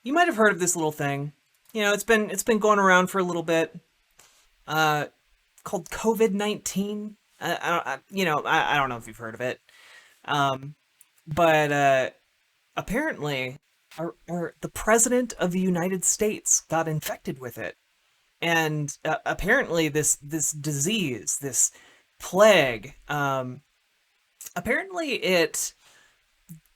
You might have heard of this little thing. It's been going around for a little bit. Uh, Called COVID-19. I don't know if you've heard of it. Um, but apparently, the president of the United States got infected with it, and apparently this disease, this plague, apparently it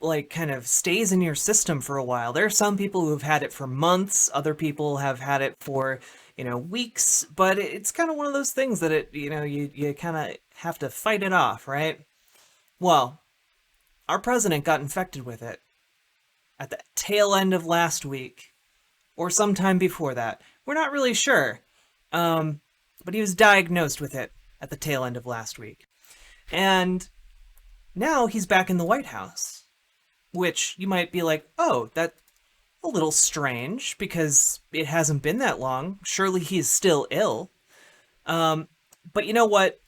like kind of stays in your system for a while. There are some people who have had it for months, other people have had it for, weeks, but it's kind of one of those things that you kind of have to fight it off, right? Well, our president got infected with it at the tail end of last week or sometime before that. We're not really sure. But he was diagnosed with it at the tail end of last week. And now he's back in the White House, which you might be like, oh, that's a little strange because it hasn't been that long. Surely he's still ill. But you know what?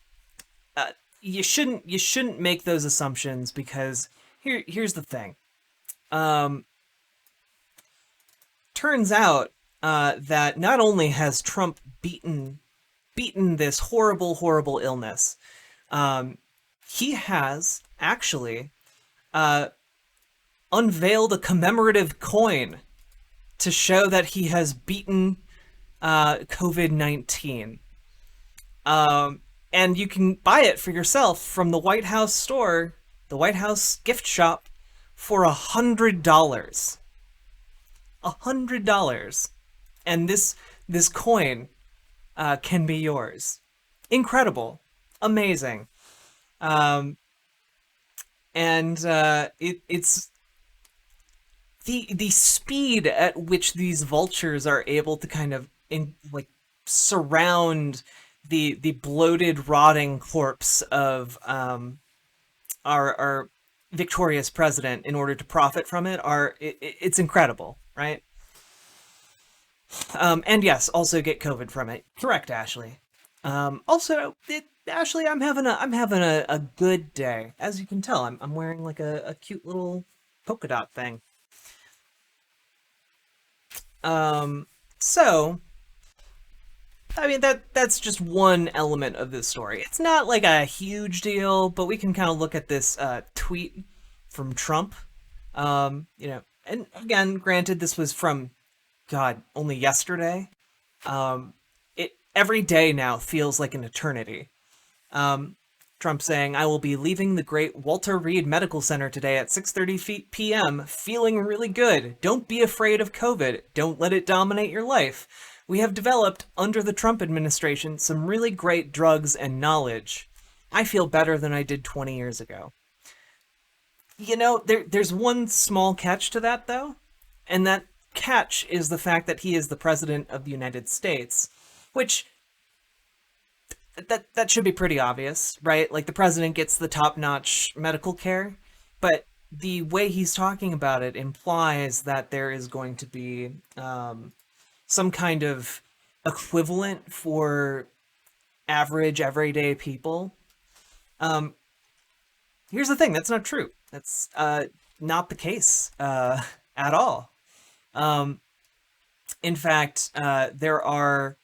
You shouldn't make those assumptions because here's the thing. Um, Turns out that not only has Trump beaten this horrible illness, um, he has actually uh, unveiled a commemorative coin to show that he has beaten COVID-19. And you can buy it for yourself from the White House store, the White House gift shop, for $100. $100. And this coin can be yours. Incredible. Amazing. Um, and it's the speed at which these vultures are able to kind of surround the bloated, rotting corpse of our victorious president in order to profit from it's incredible, right? And yes, also get COVID from it. Correct, Ashley. Ashley, I'm having a good day. As you can tell, I'm wearing like a cute little polka dot thing. So I mean that's just one element of this story. It's not like a huge deal, but we can kind of look at this tweet from Trump. And again, granted, this was from God only yesterday. It every day now feels like an eternity. Um, Trump saying, "I will be leaving the great Walter Reed Medical Center today at 6:30 p.m. feeling really good. Don't be afraid of COVID. Don't let it dominate your life. We have developed, under the Trump administration, some really great drugs and knowledge. I feel better than I did 20 years ago." There's one small catch to that, though, and that catch is the fact that he is the president of the United States, which that should be pretty obvious, right? Like the president gets the top-notch medical care, but the way he's talking about it implies that there is going to be some kind of equivalent for average, everyday people. Um, Here's the thing, that's not true. That's not the case at all. Um, in fact, there are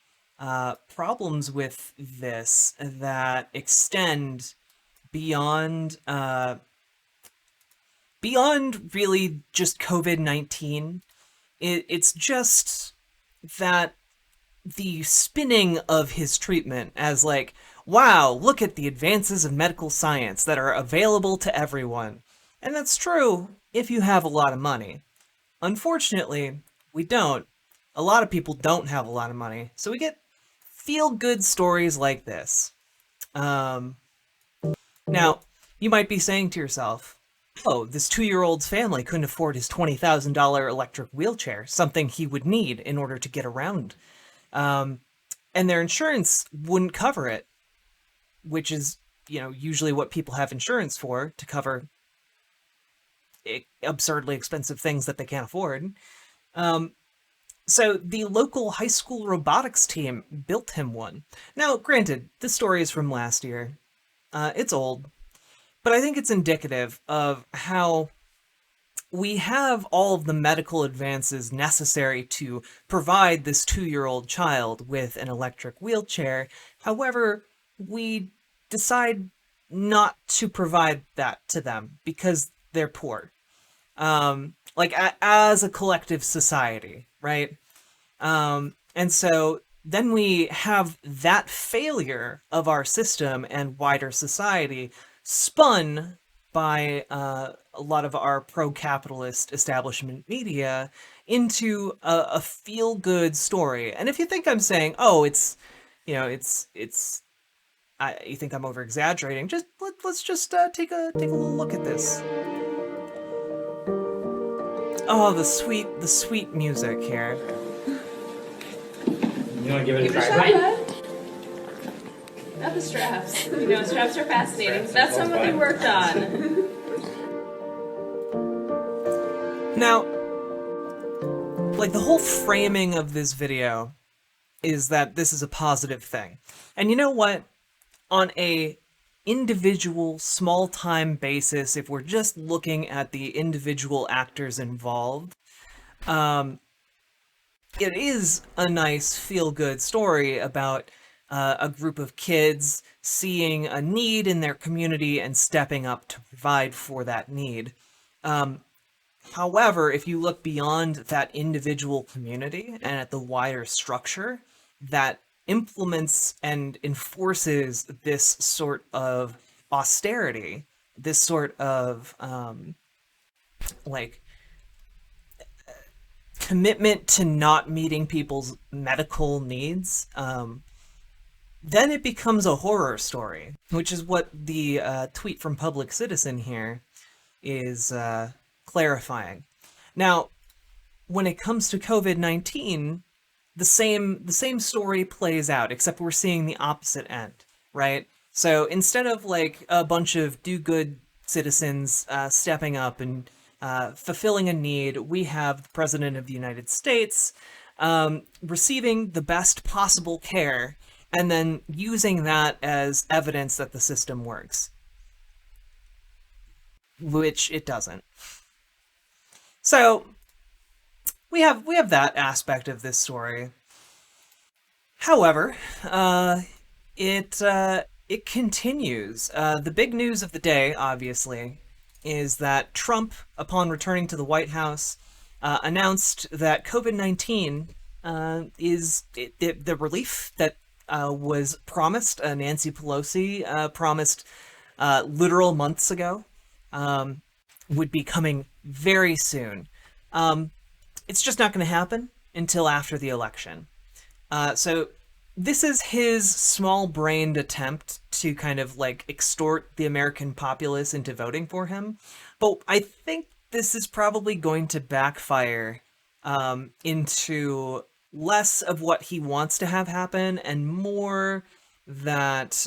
problems with this that extend beyond beyond really just COVID-19. It's just that the spinning of his treatment as like, wow, look at the advances of medical science that are available to everyone. And that's true if you have a lot of money. Unfortunately, we don't. A lot of people don't have a lot of money, so we get feel-good stories like this. Um, Now, you might be saying to yourself, oh, this 2-year-old's family couldn't afford his $20,000 electric wheelchair, something he would need in order to get around. Um, and their insurance wouldn't cover it, which is, usually what people have insurance for, to cover absurdly expensive things that they can't afford. Um, so the local high school robotics team built him one. Now, granted, this story is from last year. It's old, but I think it's indicative of how we have all of the medical advances necessary to provide this 2-year-old child with an electric wheelchair. However, we decide not to provide that to them because they're poor. Like as a collective society, right? And so then we have that failure of our system and wider society spun by a lot of our pro-capitalist establishment media into a feel-good story. And if you think I'm saying, oh, you think I'm over-exaggerating, let's just take a little look at this. Oh, the sweet music here. You want to give it a Give it a try? shot, bud. Not the straps. Straps are fascinating. That's not what they worked on. Now, like the whole framing of this video is that this is a positive thing. And you know what? On a individual, small-time basis, if we're just looking at the individual actors involved, it is a nice feel-good story about a group of kids seeing a need in their community and stepping up to provide for that need. However, if you look beyond that individual community and at the wider structure that implements and enforces this sort of austerity, this sort of like commitment to not meeting people's medical needs, then it becomes a horror story, which is what the tweet from Public Citizen here is clarifying. Now, when it comes to COVID-19, the same story plays out, except we're seeing the opposite end, right? So instead of like a bunch of do-good citizens stepping up and fulfilling a need, we have the President of the United States receiving the best possible care and then using that as evidence that the system works, which it doesn't. So we have that aspect of this story. However, it continues. The big news of the day, obviously, is that Trump, upon returning to the White House, announced that COVID-19 is the relief that was promised. Nancy Pelosi promised literal months ago would be coming very soon. It's just not going to happen until after the election. So this is his small-brained attempt to kind of like extort the American populace into voting for him. But I think this is probably going to backfire into less of what he wants to have happen and more that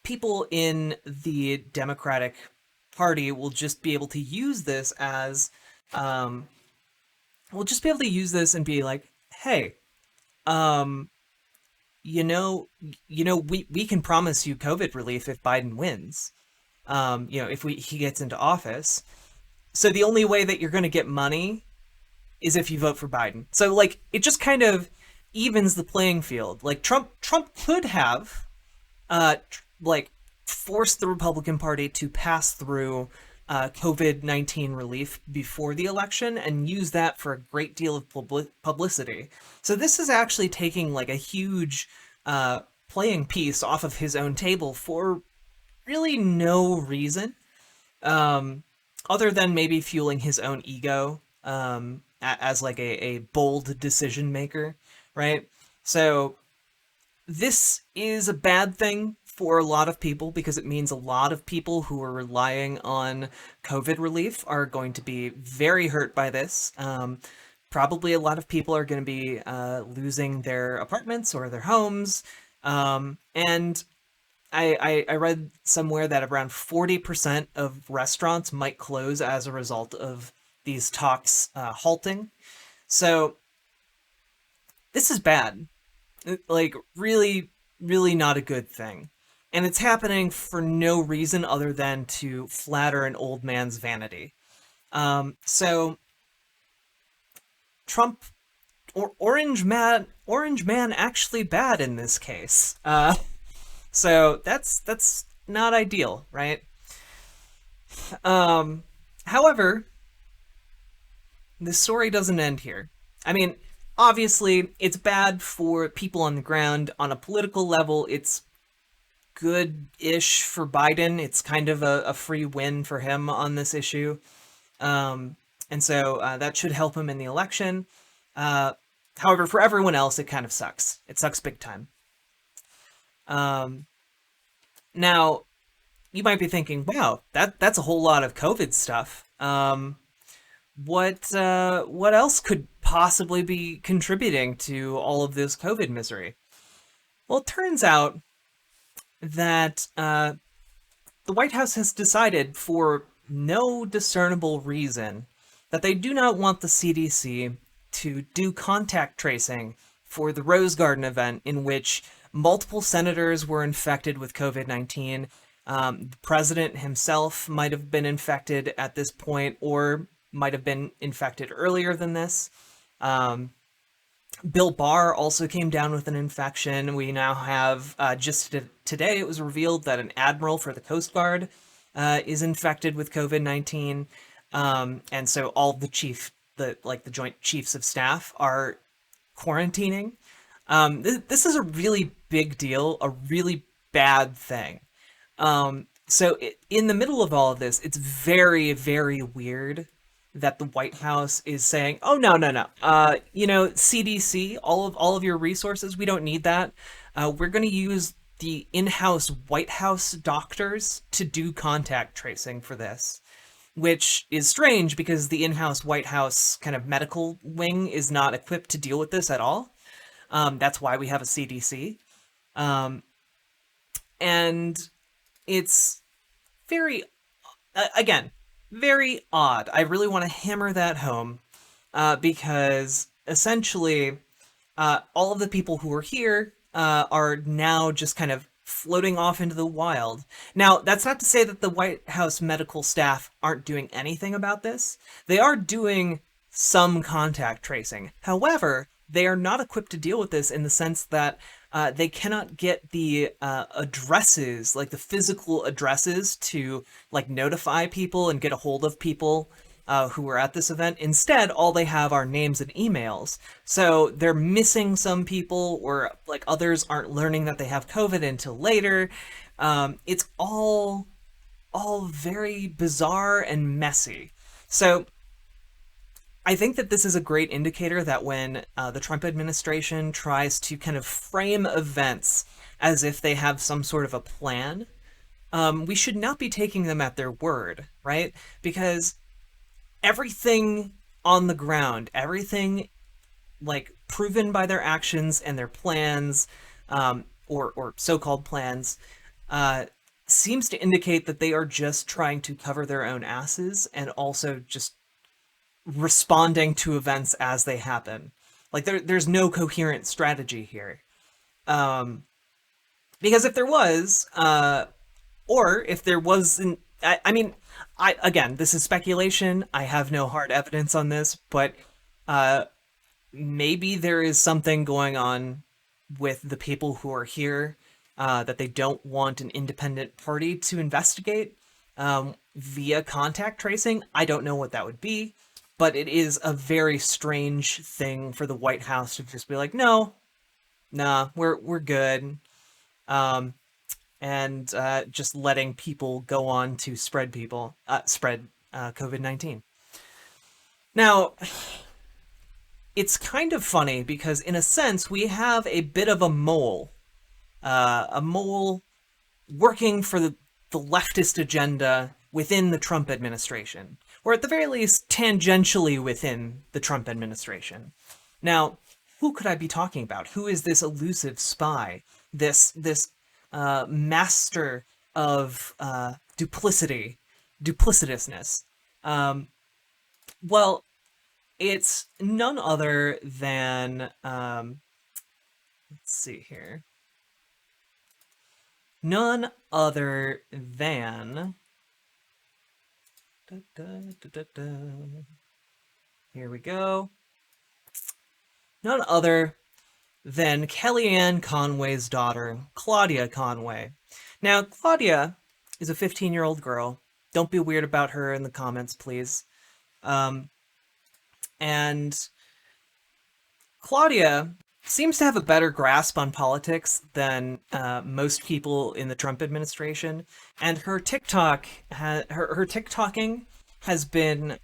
people in the Democratic Party will just be able to use this as we'll just be able to use this and be like, hey, we can promise you COVID relief if Biden wins. If he gets into office. So the only way that you're going to get money is if you vote for Biden. So like it just kind of evens the playing field. Like Trump could have forced the Republican Party to pass through COVID-19 relief before the election and use that for a great deal of publicity. So this is actually taking like a huge playing piece off of his own table for really no reason, other than maybe fueling his own ego as like a bold decision maker, right? So this is a bad thing for a lot of people because it means a lot of people who are relying on COVID relief are going to be very hurt by this. Probably a lot of people are going to be losing their apartments or their homes. And I read somewhere that around 40% of restaurants might close as a result of these talks halting. So this is bad. Like, really, really not a good thing. And it's happening for no reason other than to flatter an old man's vanity. So Trump or Orange Man actually bad in this case. So that's not ideal, right? However, the story doesn't end here. I mean, obviously, it's bad for people on the ground. On a political level, it's good-ish for Biden. It's kind of a free win for him on this issue. And so that should help him in the election. Uh, However, for everyone else, it kind of sucks. It sucks big time. Um, Now, you might be thinking, wow, that's a whole lot of COVID stuff. What else could possibly be contributing to all of this COVID misery? Well, it turns out that the White House has decided, for no discernible reason, that they do not want the CDC to do contact tracing for the Rose Garden event in which multiple senators were infected with COVID-19. The president himself might have been infected at this point, or might have been infected earlier than this. Um, Bill Barr also came down with an infection. We now have, today it was revealed that an admiral for the Coast Guard is infected with COVID-19. And so all the Joint Chiefs of Staff are quarantining. This is a really big deal, a really bad thing. In the middle of all of this, it's very, very weird that the White House is saying, "Oh no, no, no. CDC, all of your resources, we don't need that. We're going to use the in-house White House doctors to do contact tracing for this." Which is strange because the in-house White House kind of medical wing is not equipped to deal with this at all. That's why we have a CDC. And it's very, again, very odd. I really want to hammer that home because essentially all of the people who are here are now just kind of floating off into the wild. Now, that's not to say that the White House medical staff aren't doing anything about this. They are doing some contact tracing. However, they are not equipped to deal with this in the sense that they cannot get the addresses, like the physical addresses, to like notify people and get a hold of people who were at this event. Instead, all they have are names and emails. So they're missing some people, or like others aren't learning that they have COVID until later. It's all very bizarre and messy. So I think that this is a great indicator that when the Trump administration tries to kind of frame events as if they have some sort of a plan, we should not be taking them at their word, right? Because everything on the ground, everything like proven by their actions and their plans, or so-called plans, seems to indicate that they are just trying to cover their own asses and also just responding to events as they happen. Like there's no coherent strategy here. Because if there was, or if there wasn't, I mean, again, this is speculation. I have no hard evidence on this, but maybe there is something going on with the people who are here that they don't want an independent party to investigate via contact tracing. I don't know what that would be, but it is a very strange thing for the White House to just be like, no, nah, we're good. And just letting people go on to spread COVID-19. Now, it's kind of funny because in a sense we have a bit of a mole working for the leftist agenda within the Trump administration, or at the very least tangentially within the Trump administration. Now, who could I be talking about? Who is this elusive spy? This master of duplicitousness. Well, it's none other than let's see here. None other than Da, da, da, da, da. Here we go. None other than Kellyanne Conway's daughter, Claudia Conway. Now, Claudia is a 15-year-old girl. Don't be weird about her in the comments, please. And Claudia seems to have a better grasp on politics than most people in the Trump administration, and her her TikToking has been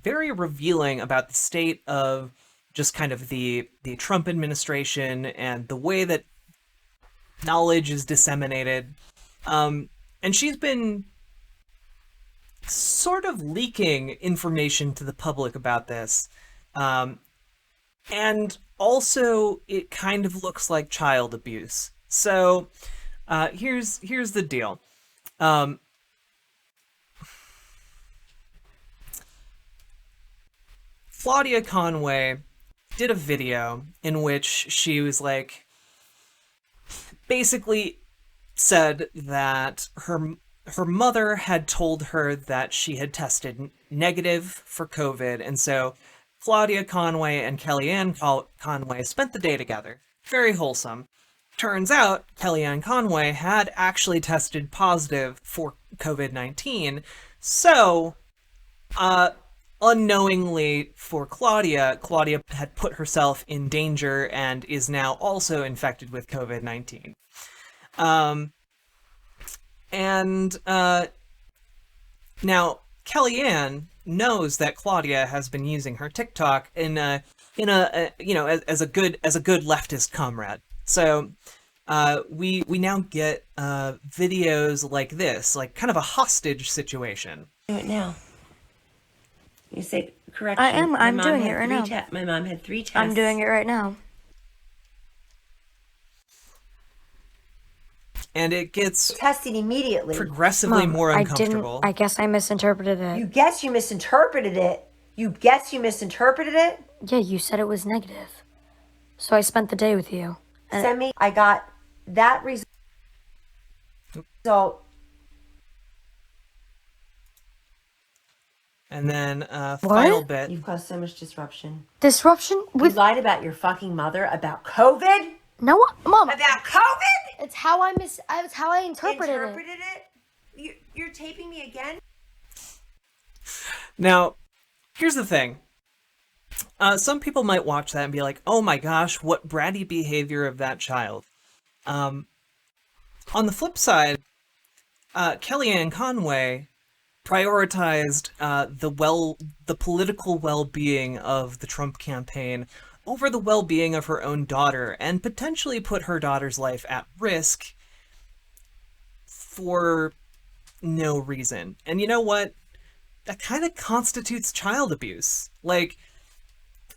very revealing about the state of just kind of the Trump administration and the way that knowledge is disseminated. And she's been sort of leaking information to the public about this. And also, it kind of looks like child abuse. So, here's the deal. Claudia Conway did a video in which she was like, basically said that her mother had told her that she had tested negative for COVID, and so Claudia Conway and Kellyanne Conway spent the day together. Very wholesome. Turns out Kellyanne Conway had actually tested positive for COVID-19, so unknowingly for Claudia had put herself in danger and is now also infected with COVID-19. Now Kellyanne knows that Claudia has been using her TikTok in a as a good leftist comrade. So we now get videos like this, like kind of a hostage situation. Do it now. You say correction. I am. I'm doing it right now. My mom had 3 tests. I'm doing it right now. And it gets tested immediately. Progressively Mom, more uncomfortable. I guess I misinterpreted it. You guess you misinterpreted it. You guess you misinterpreted it? Yeah, you said it was negative. So I spent the day with you. And Send me. I got that result. And then final bit. You've caused so much disruption. Disruption? You lied about your fucking mother about COVID? No, Mom. About COVID? It's how I interpreted it. You're taping me again? Now, here's the thing. Some people might watch that and be like, oh my gosh, what bratty behavior of that child. On the flip side, Kellyanne Conway prioritized the political well-being of the Trump campaign over the well-being of her own daughter, and potentially put her daughter's life at risk for no reason. And you know what? That kind of constitutes child abuse.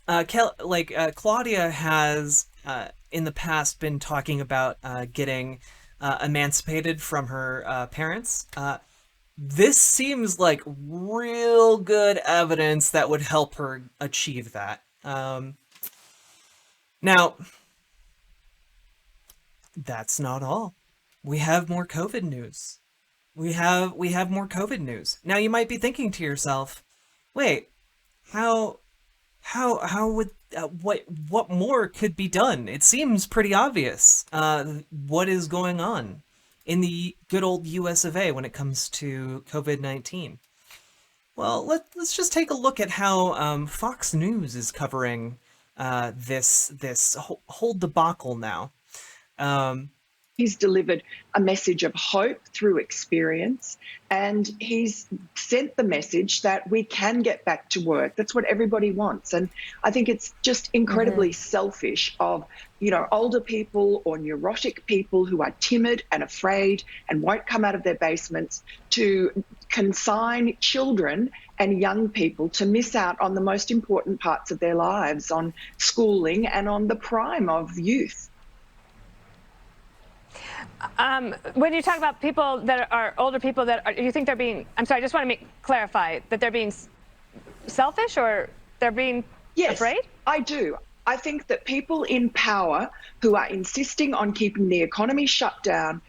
Claudia has in the past been talking about getting emancipated from her parents. This seems like real good evidence that would help her achieve that. Now, that's not all. We have more COVID news. We have more COVID news. Now you might be thinking to yourself, wait, how would what more could be done? It seems pretty obvious what is going on in the good old US of A when it comes to COVID-19. Well, let's just take a look at how Fox News is covering this whole debacle now. He's delivered a message of hope through experience, and he's sent the message that we can get back to work. That's what everybody wants. And I think it's just incredibly selfish of, older people or neurotic people who are timid and afraid and won't come out of their basements to consign children and young people to miss out on the most important parts of their lives, on schooling and on the prime of youth. When you talk about people that are older people you think they're being, I'm sorry, I just want to clarify that they're being selfish or they're being afraid? Yes, I do. I think that people in power who are insisting on keeping the economy shut down,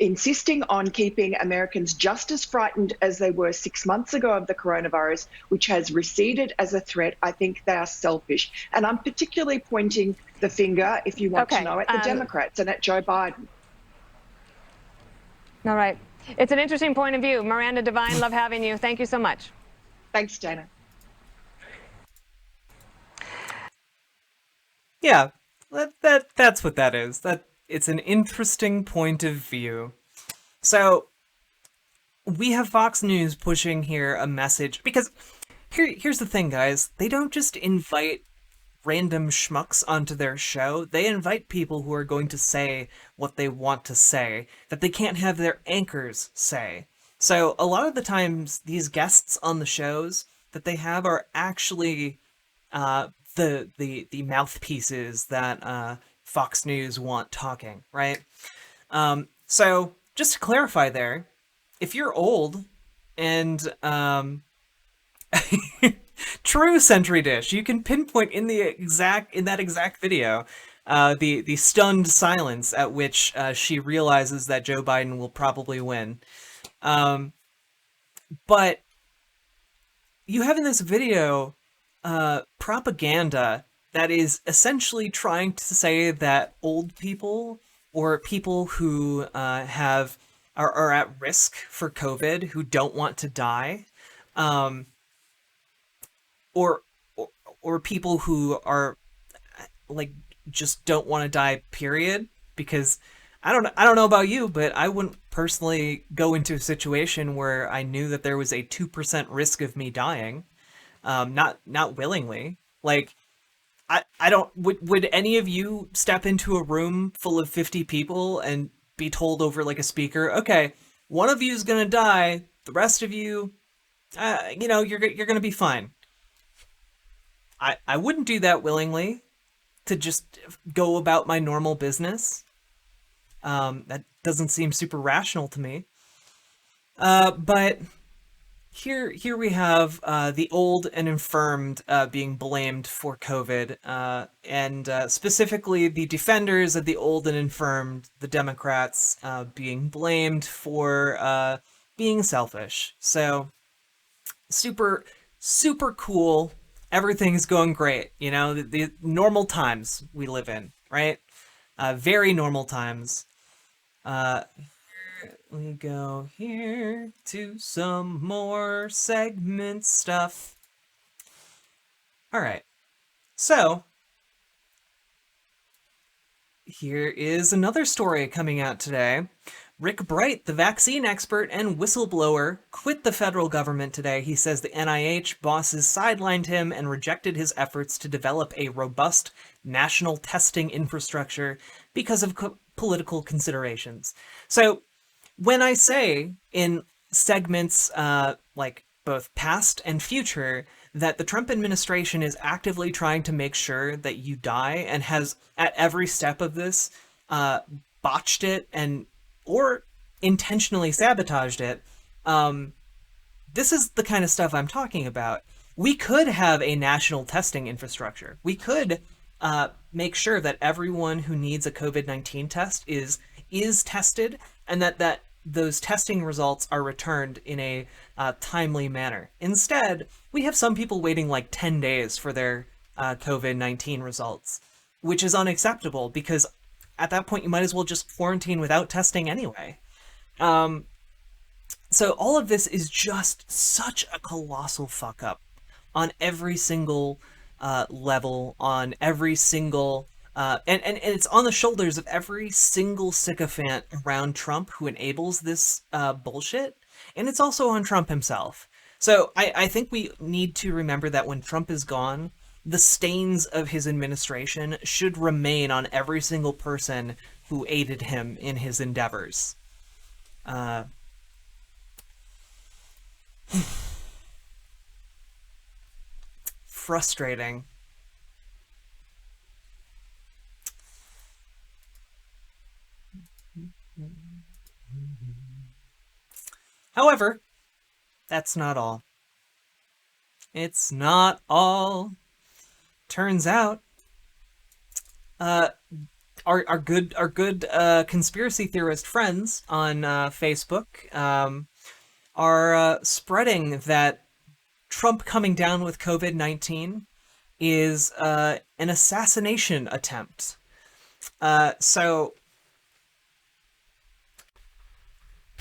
insisting on keeping Americans just as frightened as they were 6 months ago of the coronavirus, which has receded as a threat. I think they are selfish. And I'm particularly pointing the finger, if you want to know, at the Democrats and at Joe Biden. All right. It's an interesting point of view. Miranda Devine, love having you. Thank you so much. Thanks, Dana. Yeah, that's what that is. That it's an interesting point of view. So we have Fox News pushing here a message because here's the thing, guys. They don't just invite random schmucks onto their show. They invite people who are going to say what they want to say that they can't have their anchors say. So a lot of the times these guests on the shows that they have are actually the mouthpieces that Fox News want talking, right? So just to clarify there, if you're old and true Sentry Dish, you can pinpoint in that exact video the stunned silence at which she realizes that Joe Biden will probably win. But you have in this video propaganda that is essentially trying to say that old people or people who are at risk for COVID, who don't want to die, or people who are like just don't want to die, period. Because I don't know about you, but I wouldn't personally go into a situation where I knew that there was a 2% risk of me dying. Not willingly. Like, I don't, would any of you step into a room full of 50 people and be told over like a speaker, okay, one of you is gonna die, the rest of you, you're gonna be fine. I wouldn't do that willingly to just go about my normal business. That doesn't seem super rational to me. But here we have the old and infirmed being blamed for COVID, and specifically the defenders of the old and infirmed, the Democrats, being blamed for being selfish. So super cool. Everything's going great. You know, the normal times we live in, right? Very normal times. We go here to some more segment stuff. All right. So here is another story coming out today. Rick Bright, the vaccine expert and whistleblower, quit the federal government today. He says the NIH bosses sidelined him and rejected his efforts to develop a robust national testing infrastructure because of political considerations. So when I say in segments like both past and future that the Trump administration is actively trying to make sure that you die and has at every step of this botched it or intentionally sabotaged it, this is the kind of stuff I'm talking about. We could have a national testing infrastructure. We could make sure that everyone who needs a COVID-19 test is tested, and that those testing results are returned in a timely manner. Instead, we have some people waiting like 10 days for their COVID-19 results, which is unacceptable because at that point you might as well just quarantine without testing anyway. So all of this is just such a colossal fuck up on every single level, on every single and it's on the shoulders of every single sycophant around Trump who enables this bullshit, and it's also on Trump himself. So I think we need to remember that when Trump is gone, the stains of his administration should remain on every single person who aided him in his endeavors. Frustrating. However, that's not all. It's not all. Turns out, our our good conspiracy theorist friends on Facebook are spreading that Trump coming down with COVID-19 is an assassination attempt. So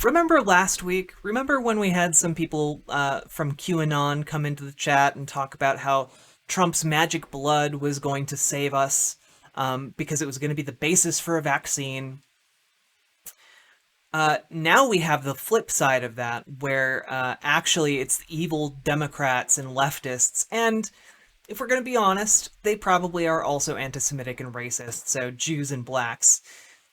remember last week? Remember when we had some people from QAnon come into the chat and talk about how Trump's magic blood was going to save us because it was going to be the basis for a vaccine? Now we have the flip side of that, where actually it's evil Democrats and leftists, and if we're going to be honest, they probably are also anti-Semitic and racist, so Jews and blacks,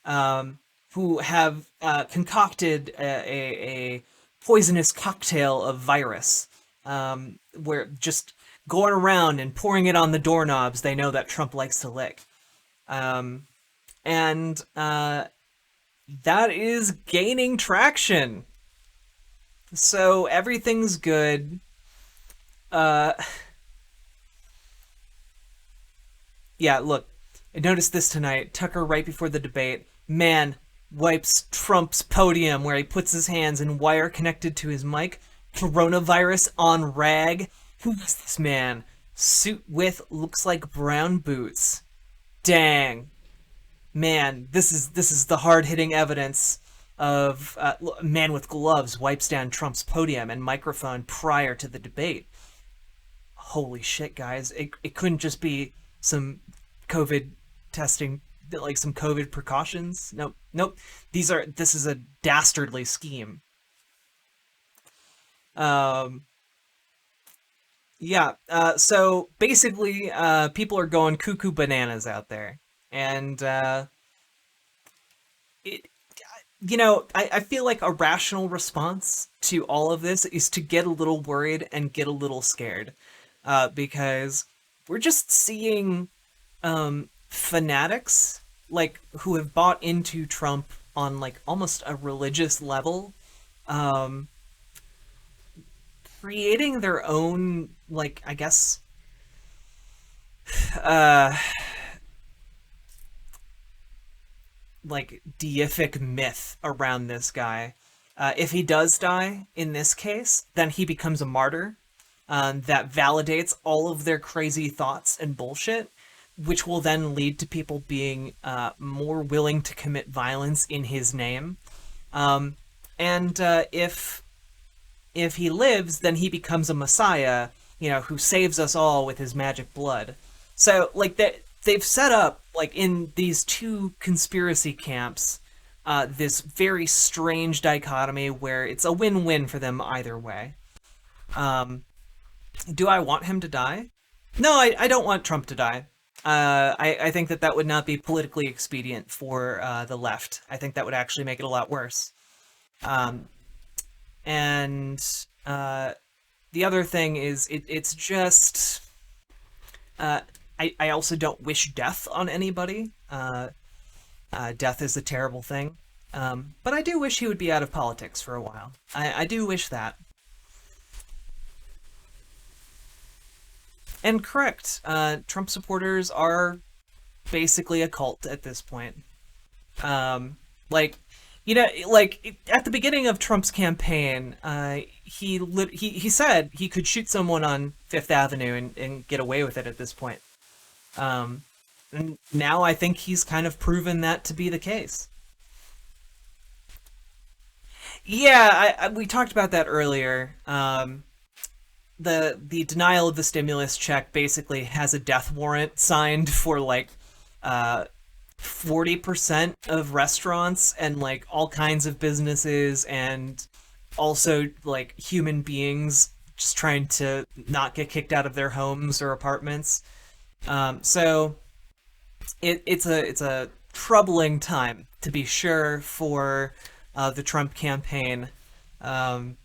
who have concocted a poisonous cocktail of virus, where just going around and pouring it on the doorknobs they know that Trump likes to lick. And that is gaining traction. So everything's good. Yeah, look, I noticed this tonight. Tucker, right before the debate, man wipes Trump's podium where he puts his hands in wire connected to his mic. Coronavirus on rag. Who is this man? Suit with looks like brown boots. Dang. Man, this is the hard-hitting evidence of a man with gloves wipes down Trump's podium and microphone prior to the debate. Holy shit, guys. It couldn't just be some COVID testing, like some COVID precautions. Nope. This is a dastardly scheme. Yeah, so basically, people are going cuckoo bananas out there. And, I feel like a rational response to all of this is to get a little worried and get a little scared. Because we're just seeing fanatics, like, who have bought into Trump on, like, almost a religious level, creating their own, like, I guess, like, deific myth around this guy. If he does die in this case, then he becomes a martyr. That validates all of their crazy thoughts and bullshit, which will then lead to people being more willing to commit violence in his name. If he lives, then he becomes a messiah, who saves us all with his magic blood. So, like, they've set up, like, in these two conspiracy camps, this very strange dichotomy where it's a win-win for them either way. Do I want him to die? No, I don't want Trump to die. I think that would not be politically expedient for the left. I think that would actually make it a lot worse. The other thing is, it's just... I also don't wish death on anybody. Death is a terrible thing. But I do wish he would be out of politics for a while. I do wish that. And correct, Trump supporters are basically a cult at this point. Like, at the beginning of Trump's campaign, he said he could shoot someone on Fifth Avenue and get away with it at this point. And now I think he's kind of proven that to be the case. Yeah, we talked about that earlier. The denial of the stimulus check basically has a death warrant signed for, like, 40% of restaurants and, like, all kinds of businesses, and also, like, human beings just trying to not get kicked out of their homes or apartments. So it's a troubling time, to be sure, for the Trump campaign. I'm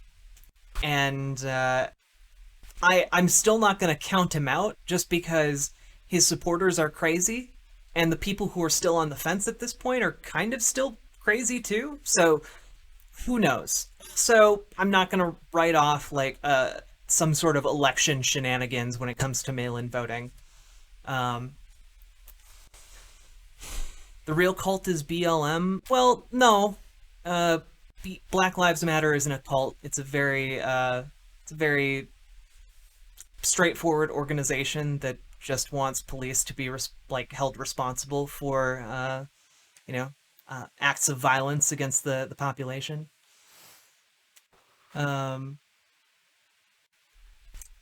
still not going to count him out just because his supporters are crazy, and the people who are still on the fence at this point are kind of still crazy too. So who knows? So I'm not going to write off, like, some sort of election shenanigans when it comes to mail-in voting. The the real cult is BLM. Well, no. Black Lives Matter isn't a cult. It's a very straightforward organization that just wants police to be held responsible for acts of violence against the population.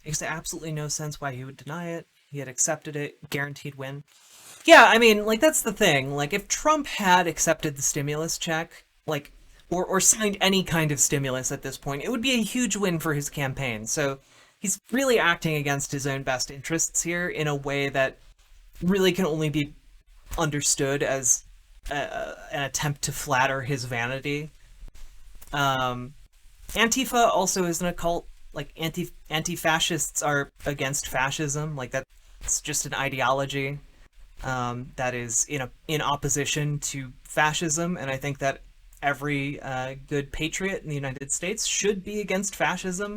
Makes absolutely no sense why he would deny it. He had accepted it, guaranteed win. Yeah, I mean, like, that's the thing. Like, if Trump had accepted the stimulus check, like, or signed any kind of stimulus at this point, it would be a huge win for his campaign. So he's really acting against his own best interests here in a way that really can only be understood as an attempt to flatter his vanity. Antifa also isn't a cult. Like, anti-fascists are against fascism. Like, that's just an ideology that is in opposition to fascism, and I think that every good patriot in the United States should be against fascism.